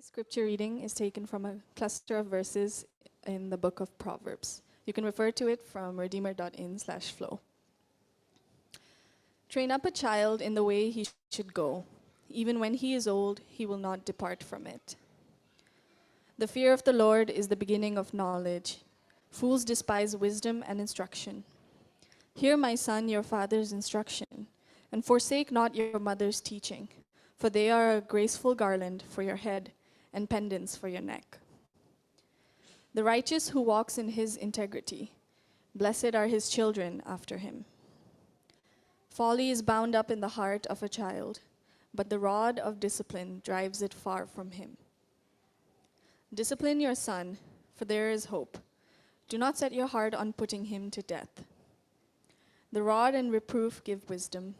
Scripture reading is taken from a cluster of verses in the book of Proverbs. You can refer to it from redeemer.in/flow. Train up a child in the way he should go. Even when he is old, he will not depart from it. The fear of the Lord is the beginning of knowledge. Fools despise wisdom and instruction. Hear, my son, your father's instruction, and forsake not your mother's teaching, for they are a graceful garland for your head and pendants for your neck. The righteous who walks in his integrity, blessed are his children after him. Folly is bound up in the heart of a child, but the rod of discipline drives it far from him. Discipline your son, for there is hope. Do not set your heart on putting him to death. The rod and reproof give wisdom,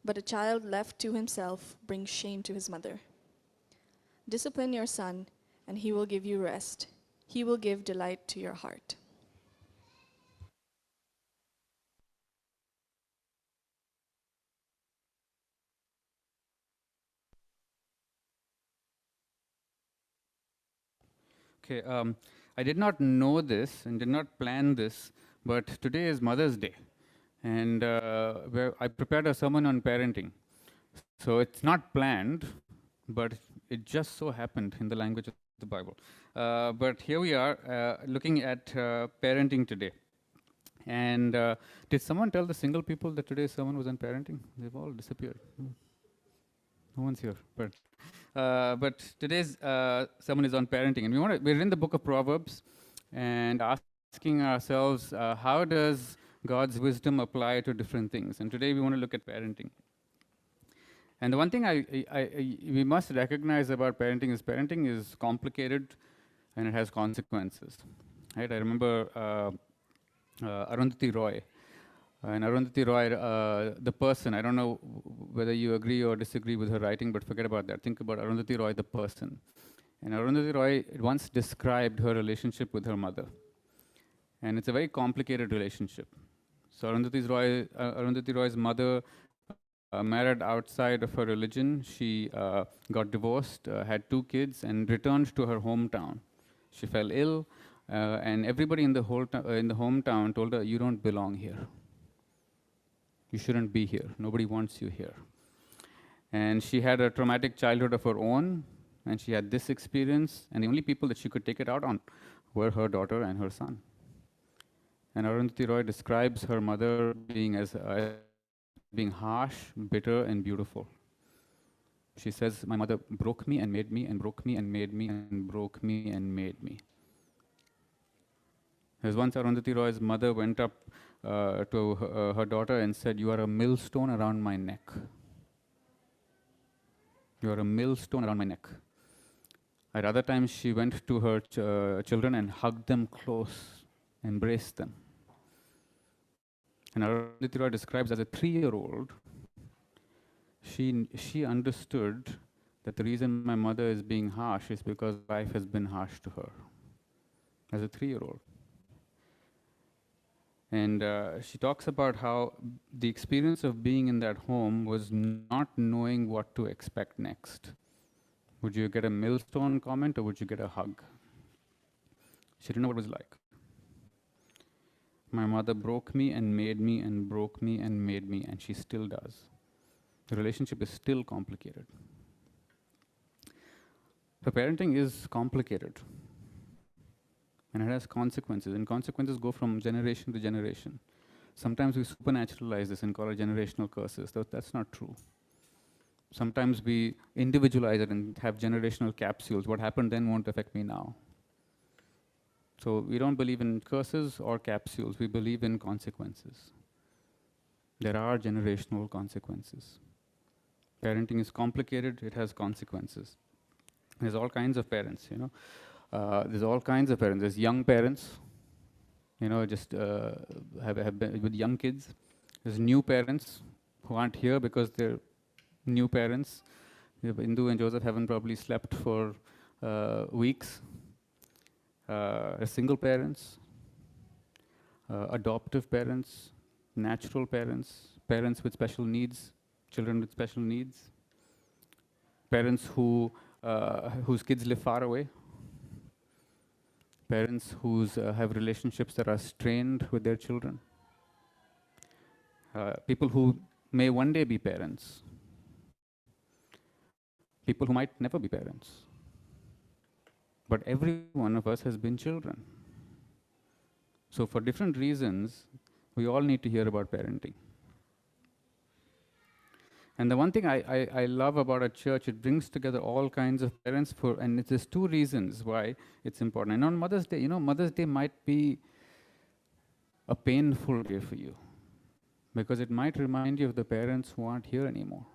but a child left to himself brings shame to his mother. Discipline your son, and he will give you rest. He will give delight to your heart. Okay, I did not know this and did not plan this, but today is Mother's Day, and where I prepared a sermon on parenting. So it's not planned, but it just so happened in the language of the Bible. But here we are looking at parenting today. And did someone tell the single people that today's sermon was on parenting? They've all disappeared. No one's here, but today's sermon is on parenting, and we're in the book of Proverbs, and asking ourselves, how does God's wisdom apply to different things? And today we want to look at parenting. And the one thing we must recognize about parenting is complicated, and it has consequences. Right? I remember Arundhati Roy. And Arundhati Roy, the person, I don't know whether you agree or disagree with her writing, but forget about that. Think about Arundhati Roy, the person. And Arundhati Roy once described her relationship with her mother. And it's a very complicated relationship. So Arundhati Roy's mother married outside of her religion. She got divorced, had 2 kids, and returned to her hometown. She fell ill, and everybody in the hometown told her, "You don't belong here. You shouldn't be here. Nobody wants you here." And she had a traumatic childhood of her own, and she had this experience, and the only people that she could take it out on were her daughter and her son. And Arundhati Roy describes her mother being harsh, bitter, and beautiful. She says, "My mother broke me and made me, and broke me and made me, and broke me and made me." As once Arundhati Roy's mother went up to her daughter and said, "You are a millstone around my neck. You are a millstone around my neck." At other times, she went to her children and hugged them close, embraced them. And Arundhati Roy describes as a 3-year-old, she understood that the reason my mother is being harsh is because life has been harsh to her. As a 3-year-old. And she talks about how the experience of being in that home was not knowing what to expect next. Would you get a millstone comment or would you get a hug? She didn't know what it was like. My mother broke me and made me and broke me and made me, and she still does. The relationship is still complicated. So parenting is complicated. And it has consequences, and consequences go from generation to generation. Sometimes we supernaturalize this and call it generational curses. That's not true. Sometimes we individualize it and have generational capsules. What happened then won't affect me now. So we don't believe in curses or capsules. We believe in consequences. There are generational consequences. Parenting is complicated. It has consequences. There's all kinds of parents, you know. There's all kinds of parents. There's young parents, you know, just have been with young kids. There's new parents who aren't here because they're new parents. Indu and Joseph haven't probably slept for weeks. Single parents, adoptive parents, natural parents, parents with special needs, children with special needs, parents who whose kids live far away, parents who have relationships that are strained with their children, people who may one day be parents, people who might never be parents. But every one of us has been children. So, for different reasons, we all need to hear about parenting. And the one thing I love about a church, it brings together all kinds of parents for, and there's two reasons why it's important. And on Mother's Day, Mother's Day might be a painful day for you because it might remind you of the parents who aren't here anymore,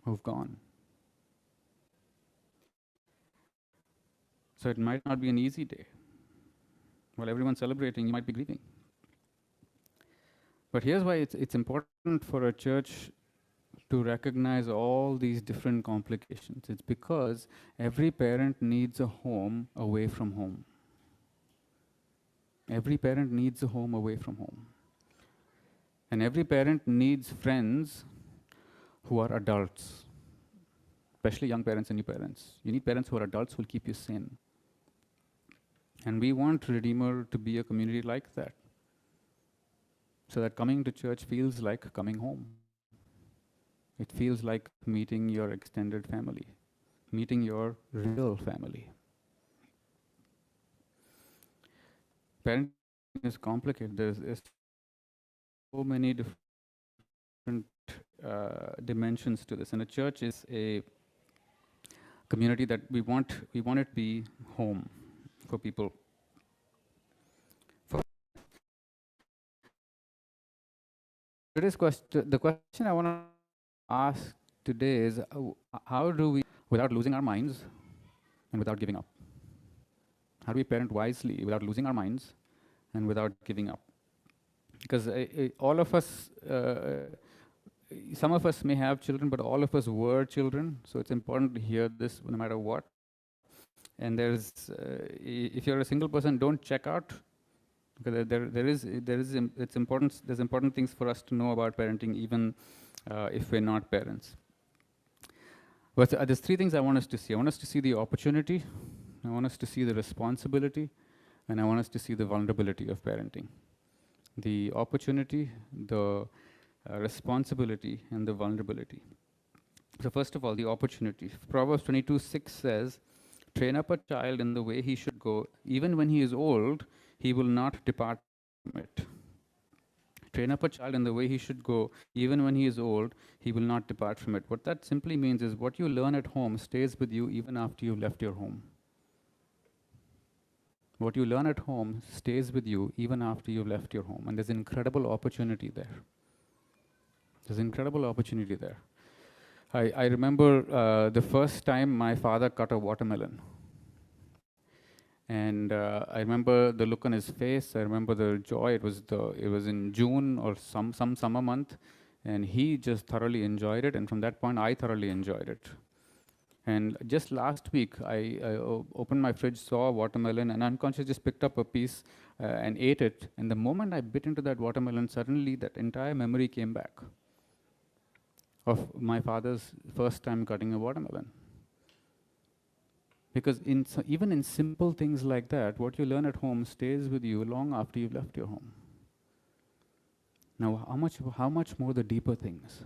who've gone. So it might not be an easy day. While everyone's celebrating, you might be grieving. But here's why it's important for a church to recognize all these different complications. It's because every parent needs a home away from home. Every parent needs a home away from home. And every parent needs friends who are adults, especially young parents and new parents. You need parents who are adults who will keep you sane. And we want Redeemer to be a community like that, so that coming to church feels like coming home. It feels like meeting your extended family, meeting your real family. Parenting is complicated. There's so many different dimensions to this, and a church is a community that we want it to be home for people. For today's question, the question I want to ask today is, how do we, without losing our minds and without giving up? How do we parent wisely without losing our minds and without giving up? Because all of us, some of us may have children, but all of us were children. So it's important to hear this no matter what. And if you're a single person, don't check out, because it's important. There's important things for us to know about parenting, even if we're not parents. But there's three things I want us to see. I want us to see the opportunity, I want us to see the responsibility, and I want us to see the vulnerability of parenting. The opportunity, the responsibility, and the vulnerability. So first of all, the opportunity. Proverbs 22:6 says, "Train up a child in the way he should go. Even when he is old, he will not depart from it." Train up a child in the way he should go. Even when he is old, he will not depart from it. What that simply means is what you learn at home stays with you even after you've left your home. What you learn at home stays with you even after you've left your home. And there's incredible opportunity there. There's incredible opportunity there. I remember the first time my father cut a watermelon. And I remember the look on his face. I remember the joy. It was in June or some summer month, and he just thoroughly enjoyed it. And from that point, I thoroughly enjoyed it. And just last week, I opened my fridge, saw a watermelon, and unconsciously just picked up a piece and ate it. And the moment I bit into that watermelon, suddenly that entire memory came back of my father's first time cutting a watermelon. Because even in simple things like that, what you learn at home stays with you long after you've left your home. Now, how much more the deeper things?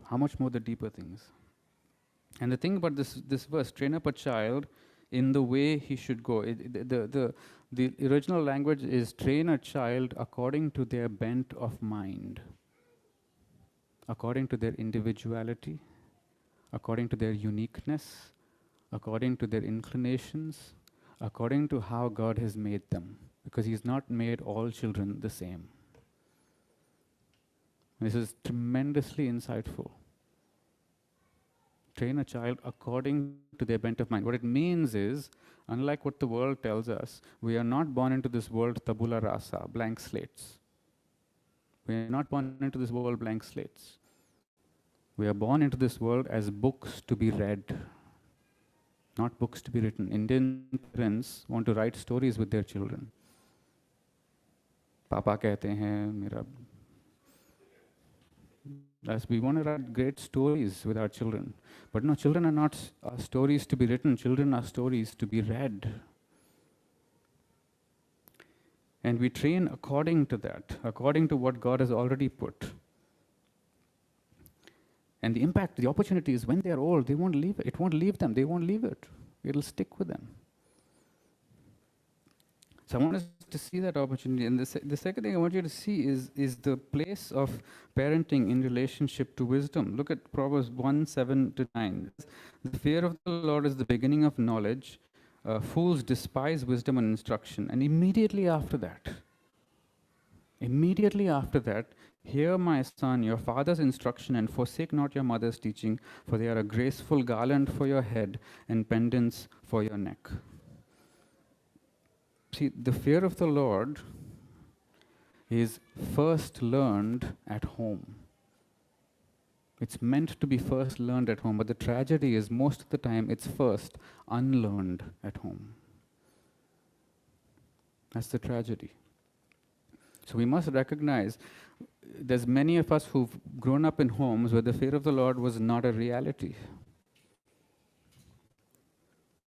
How much more the deeper things? And the thing about this verse, train up a child in the way he should go. The original language is train a child according to their bent of mind, according to their individuality, according to their uniqueness, according to their inclinations, according to how God has made them. Because He's not made all children the same. This is tremendously insightful. Train a child according to their bent of mind. What it means is, unlike what the world tells us, we are not born into this world tabula rasa, blank slates. We are not born into this world blank slates. We are born into this world as books to be read, not books to be written. Indian parents want to write stories with their children. Papa कहते हैं, मेरा As we want to write great stories with our children. But no, children are not stories to be written, children are stories to be read. And we train according to that, according to what God has already put. And the impact, the opportunity is when they are old, they won't leave it. It won't leave them. They won't leave it. It'll stick with them. So I want us to see that opportunity. And the second thing I want you to see is the place of parenting in relationship to wisdom. Look at Proverbs 1:7-9. The fear of the Lord is the beginning of knowledge. Fools despise wisdom and instruction. And immediately after that, hear my son, your father's instruction, and forsake not your mother's teaching, for they are a graceful garland for your head and pendants for your neck. See, the fear of the Lord is first learned at home. It's meant to be first learned at home, but the tragedy is most of the time it's first unlearned at home. That's the tragedy. So we must recognize there's many of us who've grown up in homes where the fear of the Lord was not a reality.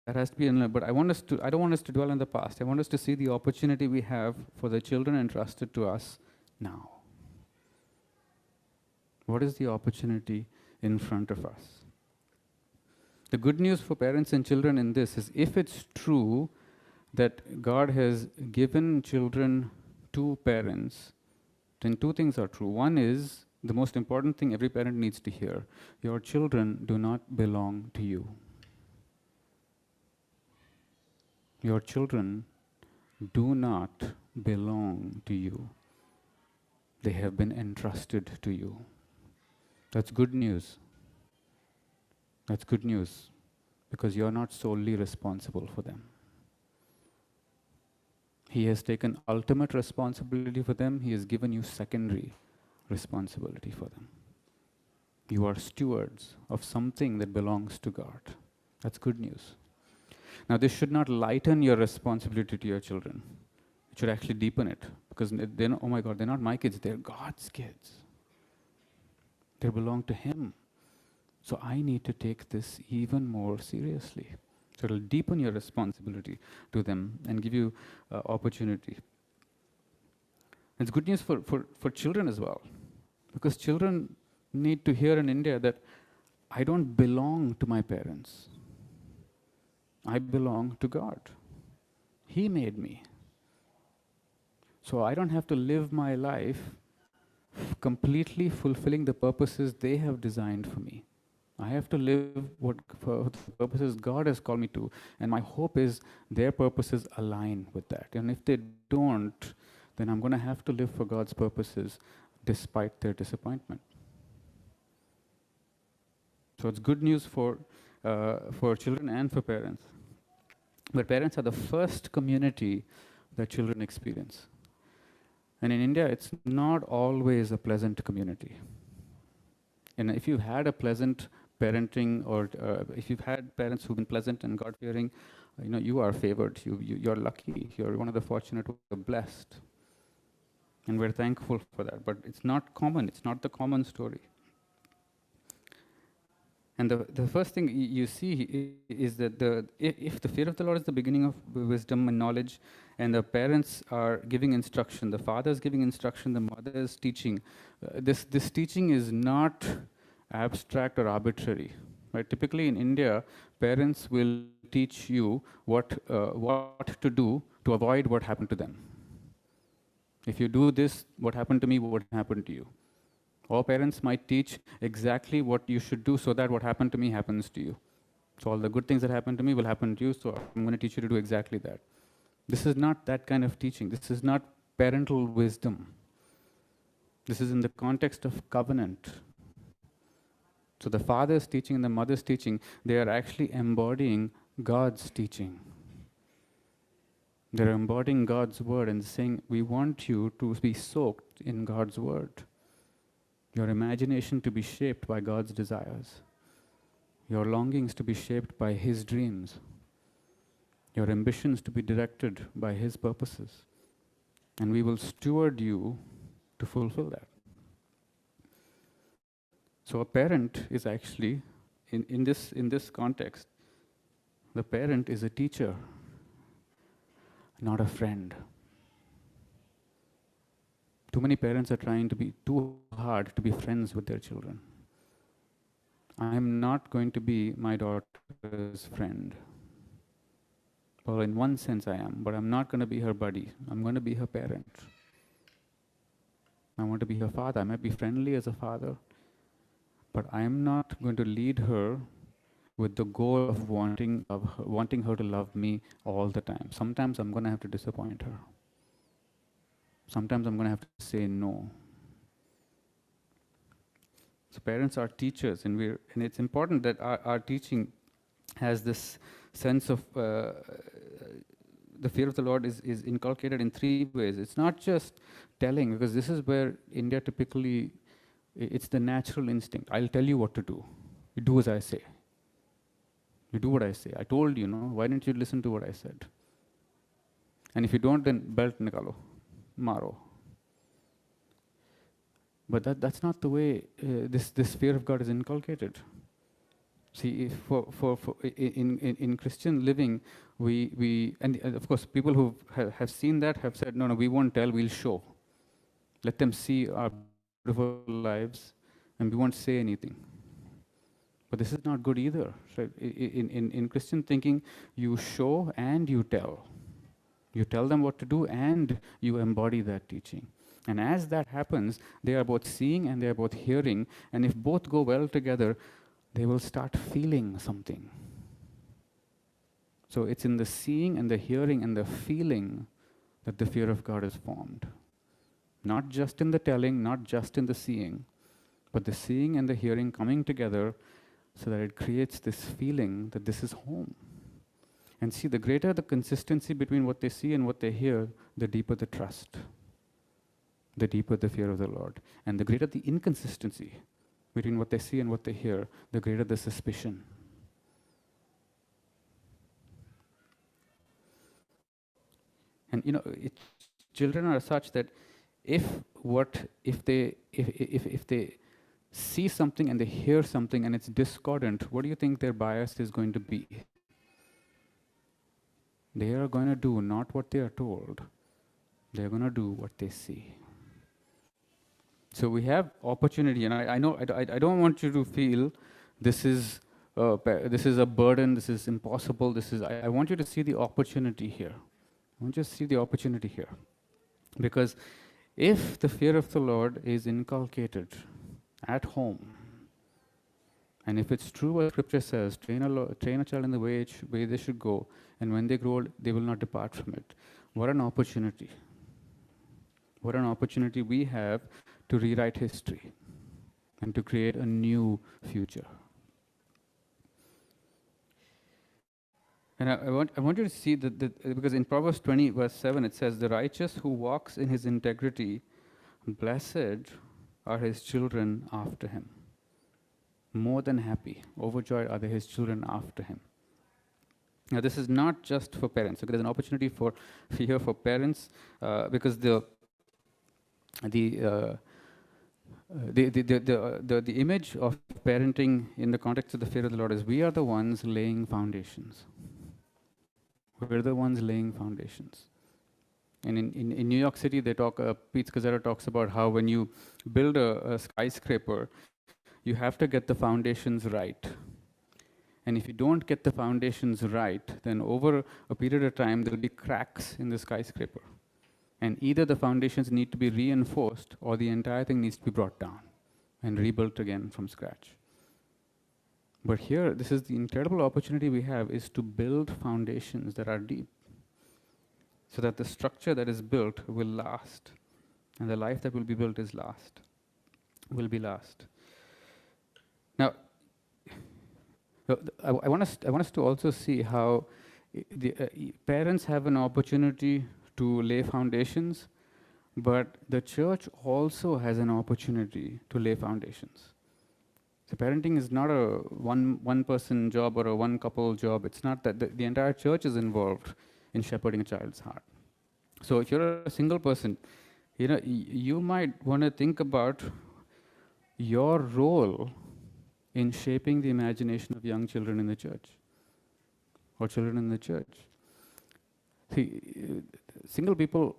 That has to be in, but I don't want us to dwell on the past. I want us to see the opportunity we have for the children entrusted to us now. What is the opportunity in front of us? The good news for parents and children in this is if it's true that God has given children to parents, then two things are true. One is the most important thing every parent needs to hear: your children do not belong to you. Your children do not belong to you. They have been entrusted to you. That's good news. That's good news because you're not solely responsible for them. He has taken ultimate responsibility for them. He has given you secondary responsibility for them. You are stewards of something that belongs to God. That's good news. Now, this should not lighten your responsibility to your children. It should actually deepen it because they're not, oh my God, they're not my kids, they're God's kids. They belong to Him. So I need to take this even more seriously. So it'll deepen your responsibility to them and give you opportunity. It's good news for children as well, because children need to hear in India that I don't belong to my parents. I belong to God. He made me. So I don't have to live my life completely fulfilling the purposes they have designed for me. I have to live for the purposes God has called me to, and my hope is their purposes align with that. And if they don't, then I'm going to have to live for God's purposes despite their disappointment. So it's good news for children and for parents. But parents are the first community that children experience. And in India, it's not always a pleasant community. And if you've had a pleasant parenting, or if you've had parents who've been pleasant and God-fearing, you are favored. You're lucky. You're one of the fortunate. You're blessed. And we're thankful for that. But it's not common. It's not the common story. And the first thing you see is that if the fear of the Lord is the beginning of wisdom and knowledge, and the parents are giving instruction, the father is giving instruction, the mother is teaching, this teaching is not abstract or arbitrary. Right? Typically in India, parents will teach you what to do to avoid what happened to them. If you do this, what happened to me, what happened to you? Or parents might teach exactly what you should do so that what happened to me happens to you. So all the good things that happen to me will happen to you, so I'm going to teach you to do exactly that. This is not that kind of teaching. This is not parental wisdom. This is in the context of covenant. So the father's teaching and the mother's teaching, they are actually embodying God's teaching. They're embodying God's word and saying, we want you to be soaked in God's word. Your imagination to be shaped by God's desires. Your longings to be shaped by His dreams. Your ambitions to be directed by His purposes. And we will steward you to fulfill that. So a parent is actually, in this context, the parent is a teacher, not a friend. Too many parents are trying to be too hard to be friends with their children. I am not going to be my daughter's friend. Well, in one sense I am, but I'm not going to be her buddy. I'm going to be her parent. I want to be her father. I might be friendly as a father, but I am not going to lead her with the goal of wanting her to love me all the time. Sometimes I'm going to have to disappoint her. Sometimes I'm going to have to say no. So parents are teachers, and it's important that our teaching has this sense of the fear of the Lord is inculcated in three ways. It's not just telling, because this is where India typically, it's the natural instinct. I'll tell you what to do. You do as I say. You do what I say. I told you, no? Why didn't you listen to what I said? And if you don't, then belt nikalo, maro. But that's not the way this fear of God is inculcated. See, in Christian living, we and of course people who have seen that have said, no, we won't tell, we'll show. Let them see our beautiful lives, and we won't say anything. But this is not good either. Right? In Christian thinking, you show and you tell. You tell them what to do and you embody that teaching. And as that happens, they are both seeing and they are both hearing. And if both go well together, they will start feeling something. So it's in the seeing and the hearing and the feeling that the fear of God is formed. Not just in the telling, not just in the seeing, but the seeing and the hearing coming together so that it creates this feeling that this is home. And see, the greater the consistency between what they see and what they hear, the deeper the trust, the deeper the fear of the Lord. And the greater the inconsistency between what they see and what they hear, the greater the suspicion. And children are such that if they see something and they hear something and it's discordant, what do you think their bias is going to be? They are going to do not what they are told. They are going to do what they see. So we have opportunity, and I know I don't want you to feel this is a burden, this is impossible, I want you to see the opportunity here. I want you to see the opportunity here. Because if the fear of the Lord is inculcated at home, and if it's true what Scripture says, train a child in the way they should go, and when they grow old, they will not depart from it. What an opportunity. What an opportunity we have to rewrite history and to create a new future. And I want you to see that because in Proverbs 20, verse 7, it says, "The righteous who walks in his integrity, blessed are his children after him. More than happy, overjoyed are his children after him." Now, this is not just for parents. Okay, there's an opportunity here for parents because the image of parenting in the context of the fear of the Lord is we are the ones laying foundations. We're the ones laying foundations. And in New York City, Pete Scazzaro talks about how when you build a skyscraper, you have to get the foundations right. And if you don't get the foundations right, then over a period of time, there'll be cracks in the skyscraper. And either the foundations need to be reinforced or the entire thing needs to be brought down and rebuilt again from scratch. But here, this is the incredible opportunity we have, is to build foundations that are deep so that the structure that is built will last. And the life that will be built will be last. Now, I want us to also see how the parents have an opportunity to lay foundations, but the church also has an opportunity to lay foundations. So parenting is not a one person job or a one couple job. It's not that the entire church is involved in shepherding a child's heart. So if you're a single person, you might want to think about your role in shaping the imagination of young children in the church or children in the church. See, single people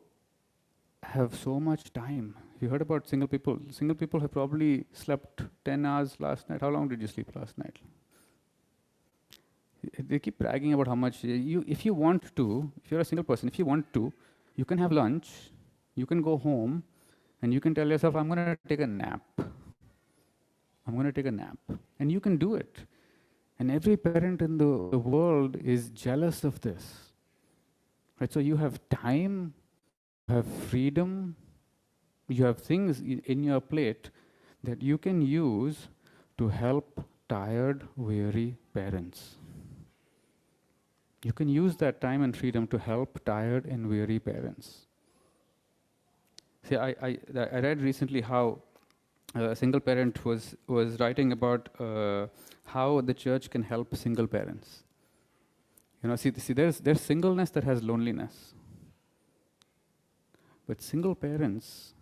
have so much time. You heard about single people. Single people have probably slept 10 hours last night. How long did you sleep last night? They keep bragging about how much if you want to, if you're a single person, if you want to, you can have lunch, you can go home, and you can tell yourself, I'm going to take a nap. I'm going to take a nap. And you can do it. And every parent in the world is jealous of this. Right? So you have time, you have freedom, you have things in your plate that you can use to help tired, weary parents. You can use that time and freedom to help tired and weary parents. See, I read recently how a single parent was writing about how the church can help single parents. See, there's singleness that has loneliness. But single parents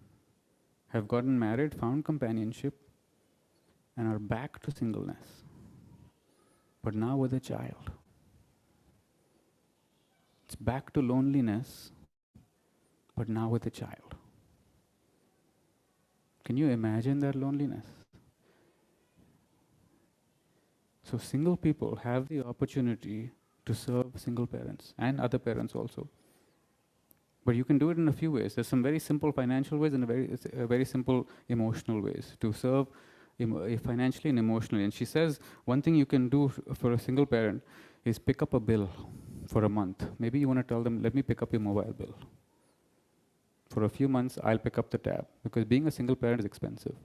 have gotten married, found companionship, and are back to singleness. But now with a child. It's back to loneliness, but now with a child. Can you imagine that loneliness? So single people have the opportunity to serve single parents and other parents also. But you can do it in a few ways. There's some very simple financial ways and very simple emotional ways to serve financially and emotionally. And she says one thing you can do for a single parent is pick up a bill for a month. Maybe you want to tell them, let me pick up your mobile bill. For a few months, I'll pick up the tab, because being a single parent is expensive.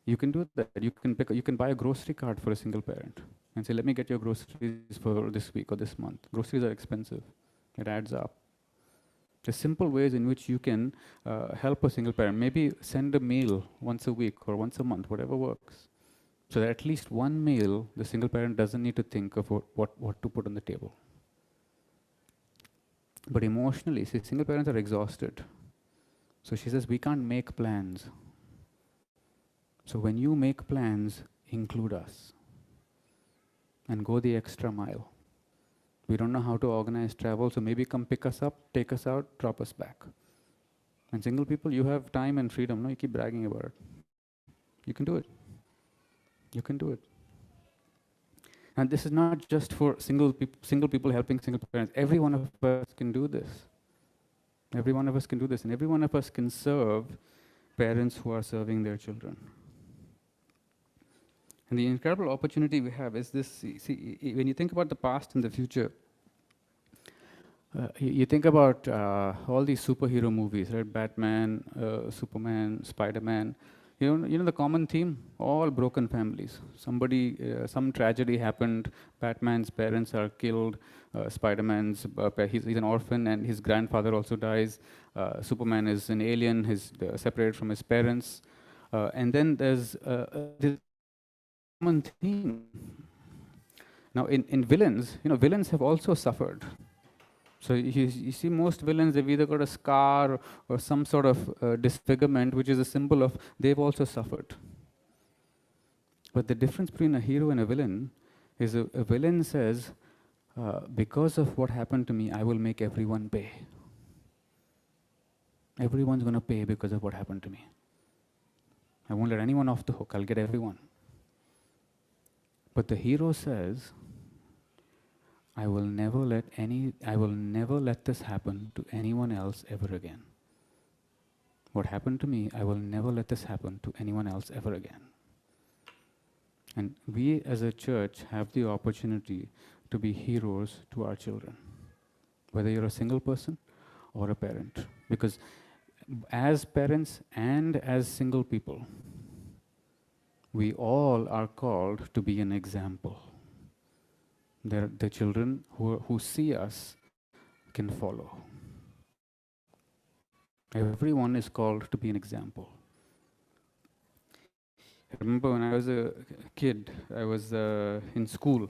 You can do that. You can buy a grocery card for a single parent and say, let me get your groceries for this week or this month. Groceries are expensive. It adds up. There's simple ways in which you can help a single parent. Maybe send a meal once a week or once a month, whatever works. So that at least one meal, the single parent doesn't need to think of what to put on the table. But emotionally, see, single parents are exhausted. So she says, we can't make plans. So when you make plans, include us and go the extra mile. We don't know how to organize travel, so maybe come pick us up, take us out, drop us back. And single people, you have time and freedom. No, you keep bragging about it. You can do it. You can do it. And this is not just for single people helping single parents. Every one of us can do this. Every one of us can do this, and every one of us can serve parents who are serving their children. And the incredible opportunity we have is this. See, when you think about the past and the future, you think about all these superhero movies, right? Batman, Superman, Spider-Man. You know the common theme? All broken families. Some tragedy happened. Batman's parents are killed. Spider-Man's, he's an orphan, and his grandfather also dies. Superman is an alien. He's separated from his parents. And then there's this common theme. Now, in villains, villains have also suffered. So you see most villains, they've either got a scar or some sort of disfigurement, which is a symbol of they've also suffered. But the difference between a hero and a villain is a villain says, because of what happened to me, I will make everyone pay. Everyone's going to pay because of what happened to me. I won't let anyone off the hook. I'll get everyone. But the hero says, I will never let this happen to anyone else ever again. What happened to me, I will never let this happen to anyone else ever again. And we as a church have the opportunity to be heroes to our children, whether you're a single person or a parent. Because as parents and as single people, we all are called to be an example. The children who see us can follow. Everyone is called to be an example. I remember when I was a kid, I was in school,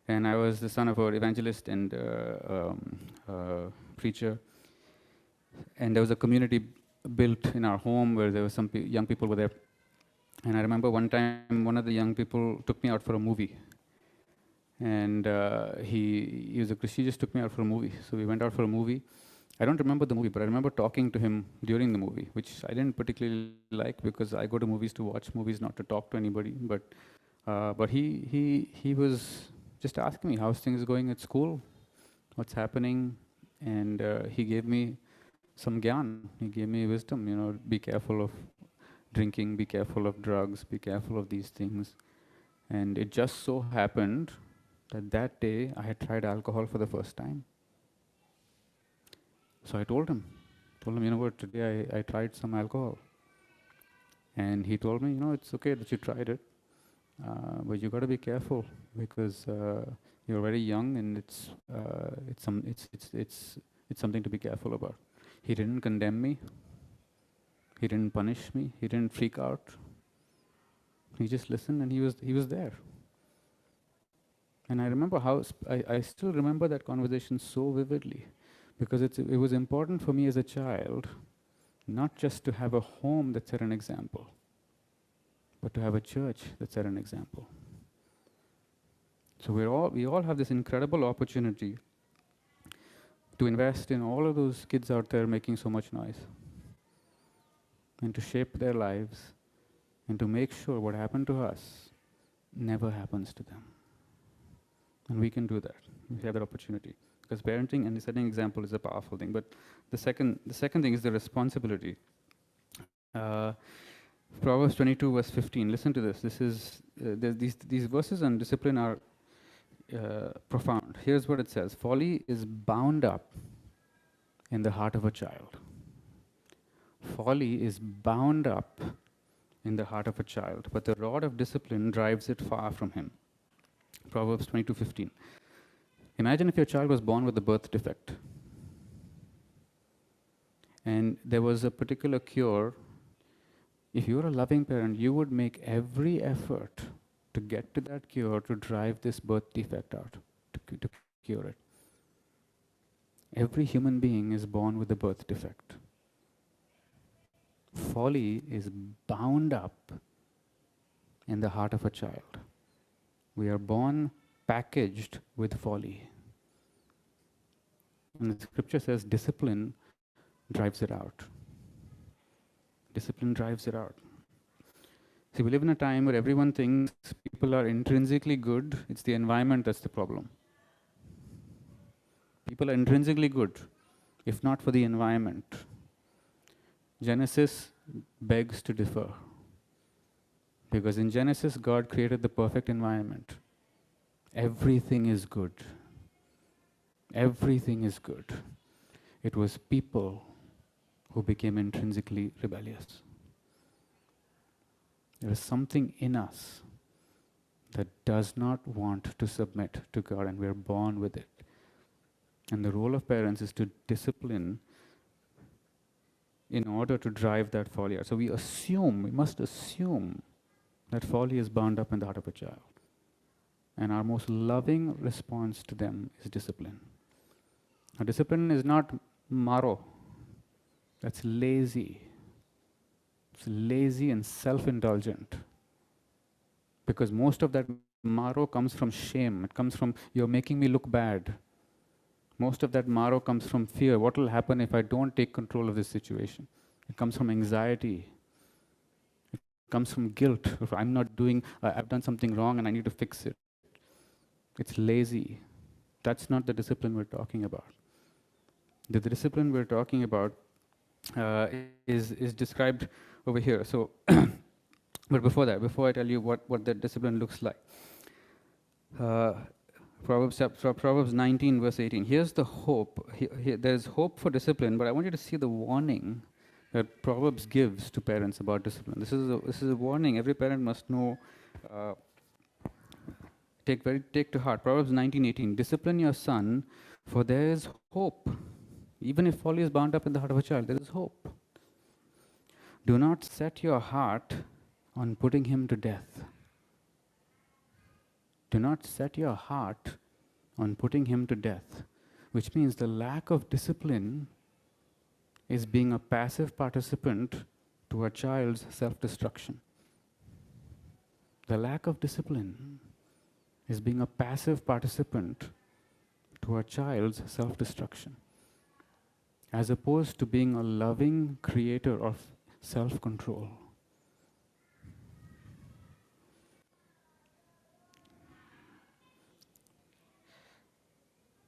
and I was the son of an evangelist and preacher. And there was a community built in our home where there were some young people were there. And I remember one time one of the young people took me out for a movie. And he was a Christian, he just took me out for a movie. So we went out for a movie. I don't remember the movie, but I remember talking to him during the movie, which I didn't particularly like because I go to movies to watch movies, not to talk to anybody. But he was just asking me how's things going at school, what's happening, and he gave me some gyan. He gave me wisdom. Be careful of drinking, be careful of drugs, be careful of these things. And it just so happened that that day I had tried alcohol for the first time. So I told him, what, today I tried some alcohol. And he told me, it's okay that you tried it, but you got to be careful because you're very young and it's something to be careful about. He didn't condemn me. He didn't punish me. He didn't freak out. He just listened and he was there. And I remember I still remember that conversation so vividly because it was important for me as a child not just to have a home that set an example, but to have a church that set an example. So we all have this incredible opportunity to invest in all of those kids out there making so much noise and to shape their lives and to make sure what happened to us never happens to them. And we can do that. We have that opportunity. Because parenting and setting example is a powerful thing. But the second thing is the responsibility. Proverbs 22 verse 15. Listen to this. This is these verses on discipline are profound. Here's what it says: folly is bound up in the heart of a child. Folly is bound up in the heart of a child, but the rod of discipline drives it far from him. Proverbs 22:15. Imagine if your child was born with a birth defect, and there was a particular cure. If you were a loving parent, you would make every effort to get to that cure to drive this birth defect out, to cure it. Every human being is born with a birth defect. Folly is bound up in the heart of a child. We are born packaged with folly. And the scripture says discipline drives it out. Discipline drives it out. See, we live in a time where everyone thinks people are intrinsically good. It's the environment that's the problem. People are intrinsically good, if not for the environment. Genesis begs to differ. Because in Genesis, God created the perfect environment. Everything is good. Everything is good. It was people who became intrinsically rebellious. There is something in us that does not want to submit to God, and we're born with it. And the role of parents is to discipline in order to drive that folly out. So we must assume that folly is bound up in the heart of a child. And our most loving response to them is discipline. Now, discipline is not maro. That's lazy. It's lazy and self-indulgent. Because most of that maro comes from shame. It comes from, you're making me look bad. Most of that maro comes from fear. What will happen if I don't take control of this situation? It comes from anxiety. It comes from guilt. If I'm not doing, I've done something wrong and I need to fix it. It's lazy. That's not the discipline we're talking about. The discipline we're talking about is described over here. So, but before I tell you what that discipline looks like, Proverbs 19 verse 18. Here's the hope. There's hope for discipline, but I want you to see the warning that Proverbs gives to parents about discipline. This is a warning every parent must know. Take to heart. Proverbs 19:18. Discipline your son, for there is hope. Even if folly is bound up in the heart of a child, there is hope. Do not set your heart on putting him to death. Do not set your heart on putting him to death, which means the lack of discipline is being a passive participant to a child's self-destruction. The lack of discipline is being a passive participant to a child's self-destruction, as opposed to being a loving creator of self-control.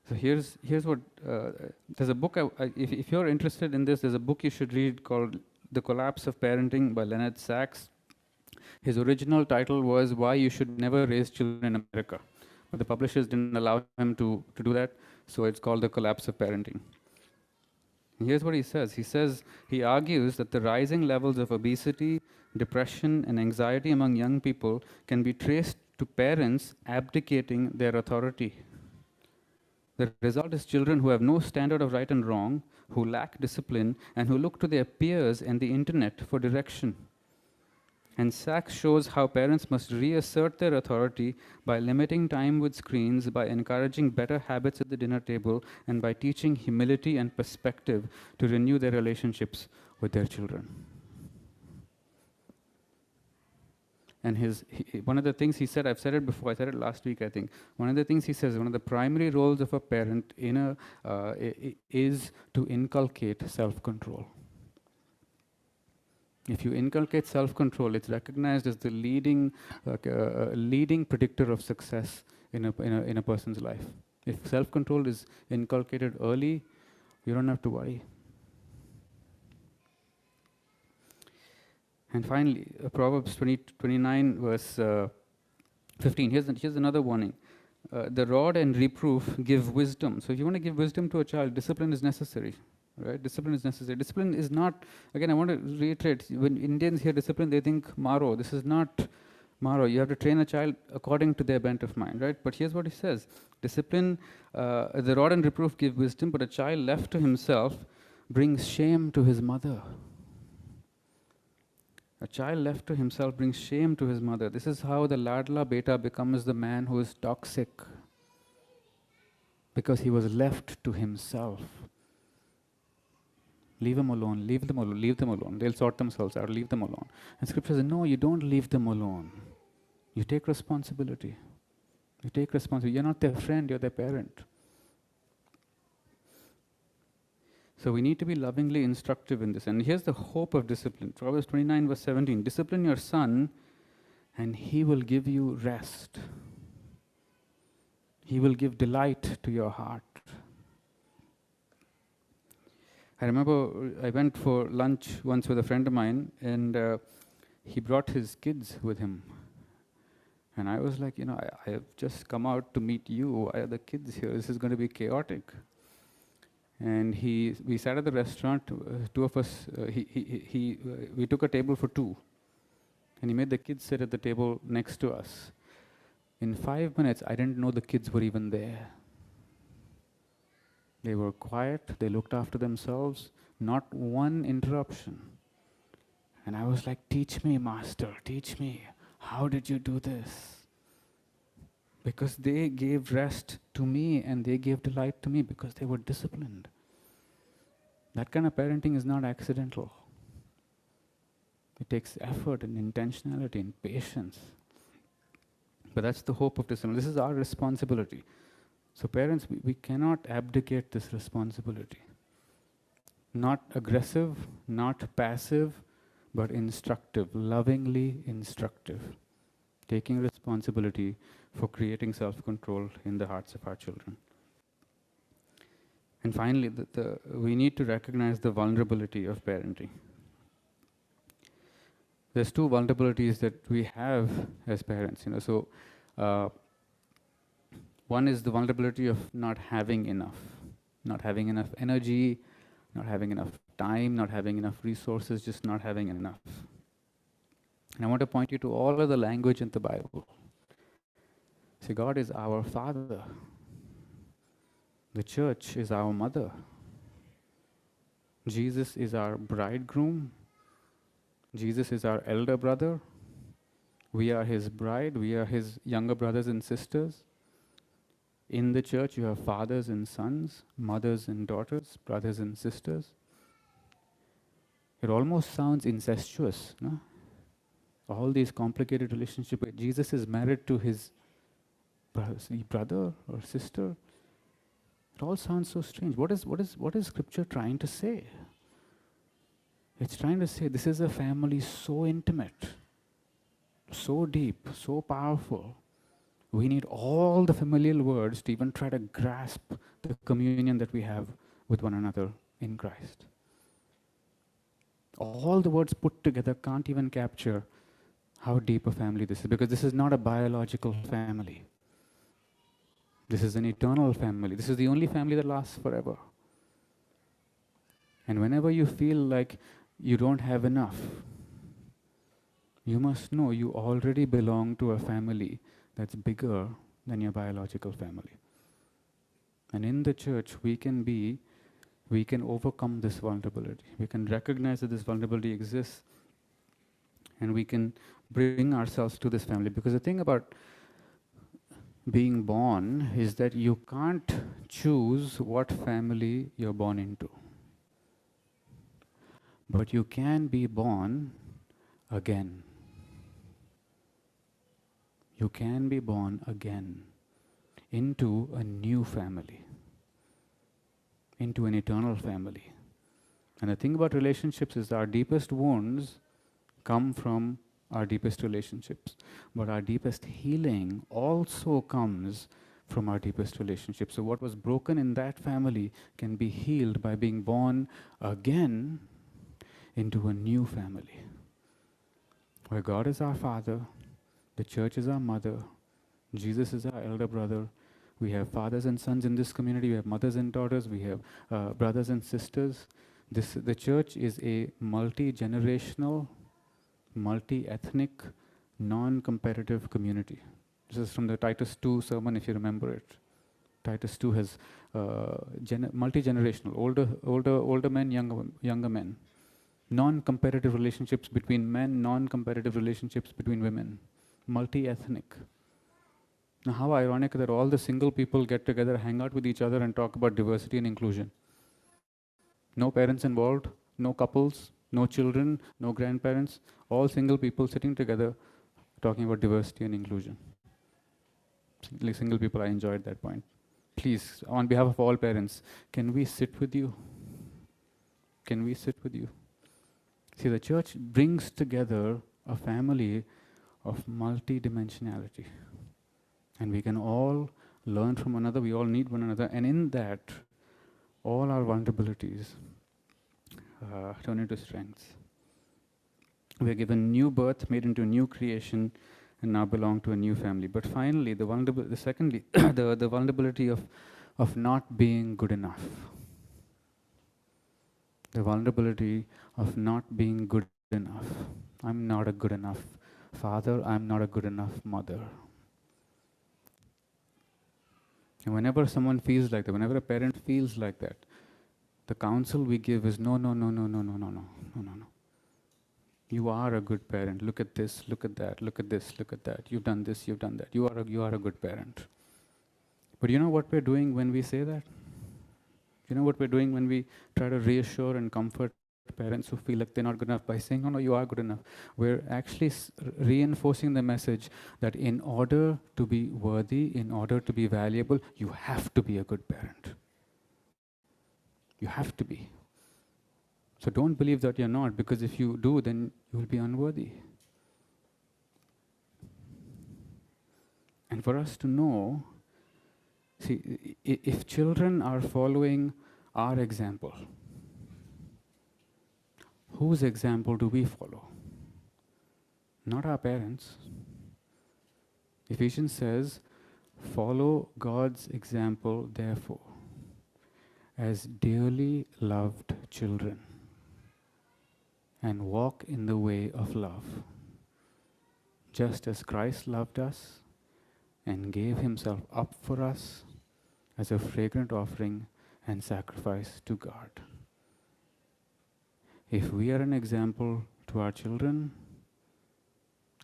So here's what there's a book. If you're interested in this, there's a book you should read called "The Collapse of Parenting" by Leonard Sachs. His original title was "Why You Should Never Raise Children in America," but the publishers didn't allow him to do that, so it's called "The Collapse of Parenting." And here's what he says. He argues that the rising levels of obesity, depression, and anxiety among young people can be traced to parents abdicating their authority. The result is children who have no standard of right and wrong, who lack discipline, and who look to their peers and the internet for direction. And Sachs shows how parents must reassert their authority by limiting time with screens, by encouraging better habits at the dinner table, and by teaching humility and perspective to renew their relationships with their children. And one of the things he said, I've said it before, I said it last week, I think. One of the things he says, one of the primary roles of a parent is to inculcate self-control. If you inculcate self-control, it's recognized as the leading predictor of success in a person's life. If self-control is inculcated early, you don't have to worry. And finally, Proverbs 29, verse 15. Here's another warning. The rod and reproof give wisdom. So if you want to give wisdom to a child, discipline is necessary. Right? Discipline is necessary. Discipline is not, again, I want to reiterate, when Indians hear discipline, they think Maro. This is not Maro. You have to train a child according to their bent of mind, right? But here's what he says. Discipline, the rod and reproof give wisdom, but a child left to himself brings shame to his mother. A child left to himself brings shame to his mother. This is how the Ladla Beta becomes the man who is toxic, because he was left to himself. Leave them alone, leave them alone, leave them alone. They'll sort themselves out, leave them alone. And scripture says, no, you don't leave them alone. You take responsibility. You take responsibility. You're not their friend, you're their parent. So we need to be lovingly instructive in this. And here's the hope of discipline. Proverbs 29, verse 17. Discipline your son, and he will give you rest. He will give delight to your heart. I remember I went for lunch once with a friend of mine, and he brought his kids with him. And I was like, I have just come out to meet you. Why are the kids here? This is going to be chaotic. And we sat at the restaurant, two of us, we took a table for two. And he made the kids sit at the table next to us. In 5 minutes, I didn't know the kids were even there. They were quiet, they looked after themselves, not one interruption. And I was like, teach me, master, teach me. How did you do this? Because they gave rest to me and they gave delight to me because they were disciplined. That kind of parenting is not accidental. It takes effort and intentionality and patience. But that's the hope of discipline. This is our responsibility. So parents, we cannot abdicate this responsibility. Not aggressive, not passive, but instructive, lovingly instructive. Taking responsibility for creating self-control in the hearts of our children. And finally, we need to recognize the vulnerability of parenting. There's two vulnerabilities that we have as parents. One is the vulnerability of not having enough energy, not having enough time, not having enough resources, just not having enough. And I want to point you to all of the language in the Bible. See, God is our Father. The church is our mother. Jesus is our bridegroom. Jesus is our elder brother. We are his bride. We are his younger brothers and sisters. In the church, you have fathers and sons, mothers and daughters, brothers and sisters. It almost sounds incestuous, no? All these complicated relationships. Jesus is married to his brother or sister. It all sounds so strange. What is Scripture trying to say? It's trying to say this is a family so intimate, so deep, so powerful. We need all the familial words to even try to grasp the communion that we have with one another in Christ. All the words put together can't even capture how deep a family this is, because this is not a biological family. This is an eternal family. This is the only family that lasts forever. And whenever you feel like you don't have enough, you must know you already belong to a family that's bigger than your biological family. And in the church, we can overcome this vulnerability. We can recognize that this vulnerability exists, and we can bring ourselves to this family. Because the thing about being born is that you can't choose what family you're born into. But you can be born again. You can be born again into a new family, into an eternal family. And the thing about relationships is our deepest wounds come from our deepest relationships. But our deepest healing also comes from our deepest relationships. So what was broken in that family can be healed by being born again into a new family, where God is our Father, the church is our mother, Jesus is our elder brother. We have fathers and sons in this community. We have mothers and daughters. We have brothers and sisters. The church is a multi-generational, multi-ethnic, non-competitive community. This is from the Titus 2 sermon, if you remember it. Titus 2 has multi-generational, older men, younger men. Non-competitive relationships between men, non-competitive relationships between women. Multi-ethnic. Now, how ironic that all the single people get together, hang out with each other, and talk about diversity and inclusion. No parents involved, no couples, no children, no grandparents, all single people sitting together talking about diversity and inclusion. Like single people, I enjoyed that point. Please, on behalf of all parents, can we sit with you? Can we sit with you? See, the church brings together a family of multi-dimensionality. And we can all learn from one another. We all need one another. And in that, all our vulnerabilities turn into strengths. We are given new birth, made into a new creation, and now belong to a new family. But finally, secondly, the vulnerability of not being good enough. The vulnerability of not being good enough. I'm not a good enough father. I'm not a good enough mother. And whenever someone feels like that, whenever a parent feels like that, the counsel we give is no. You are a good parent. Look at this, look at that, look at this, look at that. You've done this, you've done that. You are a good parent. But you know what we're doing when we say that? You know what we're doing when we try to reassure and comfort parents who feel like they're not good enough by saying, no, you are good enough? We're actually reinforcing the message that in order to be worthy, in order to be valuable, you have to be a good parent. You have to be. So don't believe that you're not, because if you do, then you will be unworthy. And for us to know, see, if children are following our example, whose example do we follow? Not our parents. Ephesians says, follow God's example, therefore, as dearly loved children, and walk in the way of love, just as Christ loved us and gave himself up for us as a fragrant offering and sacrifice to God. If we are an example to our children,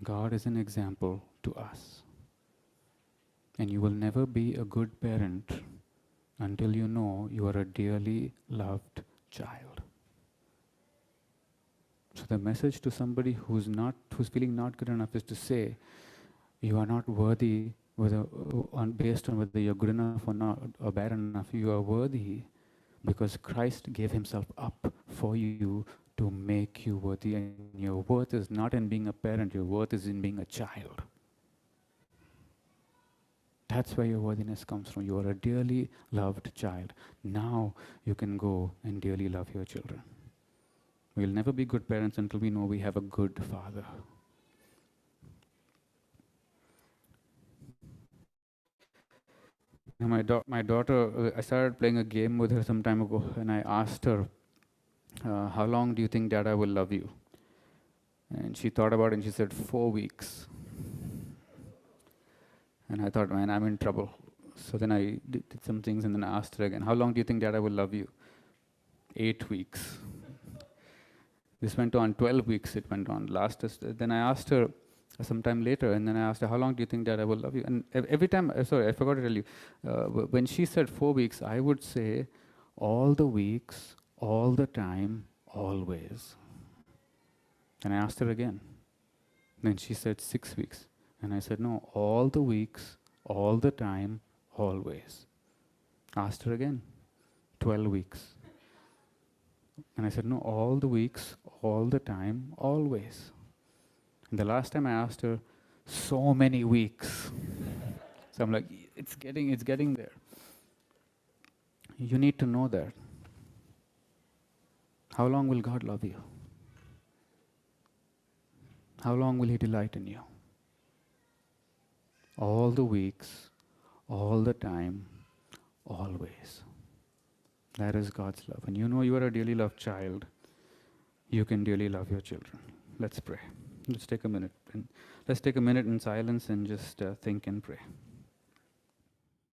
God is an example to us. And you will never be a good parent until you know you are a dearly loved child. So the message to somebody who's feeling not good enough is to say, you are not worthy based on whether you're good enough or not or bad enough. You are worthy because Christ gave himself up for you to make you worthy. And your worth is not in being a parent, your worth is in being a child. That's where your worthiness comes from. You are a dearly loved child. Now you can go and dearly love your children. We'll never be good parents until we know we have a good father. Now my daughter, I started playing a game with her some time ago, and I asked her, how long do you think Dada will love you? And she thought about it and she said, 4 weeks. And I thought, man, I'm in trouble. So then I did some things and then I asked her again, how long do you think Dada will love you? 8 weeks. This went on 12 weeks, it went on. Then I asked her sometime later, and then I asked her, how long do you think Dada will love you? And every time, sorry, I forgot to tell you, when she said 4 weeks, I would say all the weeks, all the time, always. And I asked her again. Then she said 6 weeks. And I said, no, all the weeks, all the time, always. Asked her again, 12 weeks. And I said, no, all the weeks, all the time, always. And the last time I asked her, so many weeks. So I'm like, it's getting there. You need to know that. How long will God love you? How long will He delight in you? All the weeks, all the time, always. That is God's love. And you know you are a dearly loved child. You can dearly love your children. Let's pray. Let's take a minute. And let's take a minute in silence and just think and pray.